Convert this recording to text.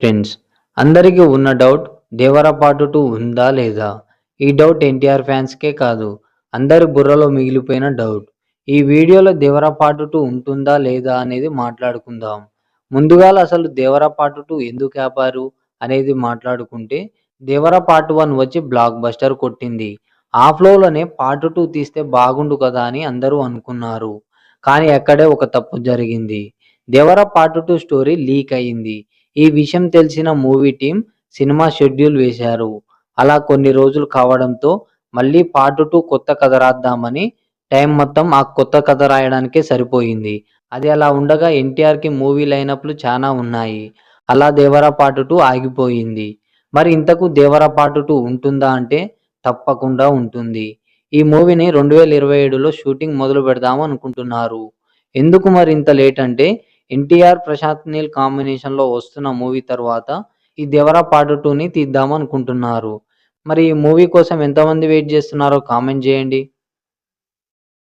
Friends, అందరికీ ఉన్న doubt 'దేవర part 2' ఉందా లేదా? ఈ డౌట్ ఎన్టీఆర్ ఫ్యాన్స్‌కే కాదు, అందరి బుర్రలో మిగిలిపోయిన డౌట్. ఈ వీడియోలో 'దేవర పార్ట్ 2' ఉంటుందా లేదా అనేది మాట్లాడుకుందాం. ముందుగాల అసలు 'దేవర పార్ట్ 2' ఎందుకు ఆపారు అనేది మాట్లాడుకుంటే, 'దేవర పార్ట్ 1' వచ్చి బ్లాక్ బస్టర్ కొట్టింది. ఆ ఫ్లోలోనే పార్ట్ 2 తీస్తే బాగుండు కదా అని అందరూ అనుకున్నారు. కానీ అక్కడే ఒక తప్పు జరిగింది. 'దేవర పార్ట్ 2' స్టోరీ లీక్ అయింది. ఈ విషయం తెలిసిన మూవీ టీమ్ సినిమా షెడ్యూల్ వేశారు. అలా కొన్ని రోజులు కావడంతో మళ్ళీ పార్ట్ 2 కొత్త కథ రాద్దామని టైం మొత్తం ఆ కొత్త కథ రాయడానికే సరిపోయింది. అది అలా ఉండగా ఎన్టీఆర్‌కి మూవీ లైనప్‌లు చానా ఉన్నాయి. అలా 'దేవర పార్ట్ 2' ఆగిపోయింది. మరి ఇంతకు 'దేవర పార్ట్ 2' ఉంటుందా అంటే తప్పకుండా ఉంటుంది. ఈ మూవీని 2027లో షూటింగ్ మొదలు పెడదాం అనుకుంటున్నారు. ఎందుకు మరి ఇంత లేట్ అంటే ఎన్టీఆర్, ప్రశాంత్ నీల్ కాంబినేషన్‌లో వస్తున్న మూవీ తర్వాత ఈ 'దేవర పార్ట్ 2'ని తీద్దామనుకుంటున్నారు. మరి ఈ మూవీ కోసం ఎంతమంది వెయిట్ జేస్తున్నారో కామెంట్ జేయండి.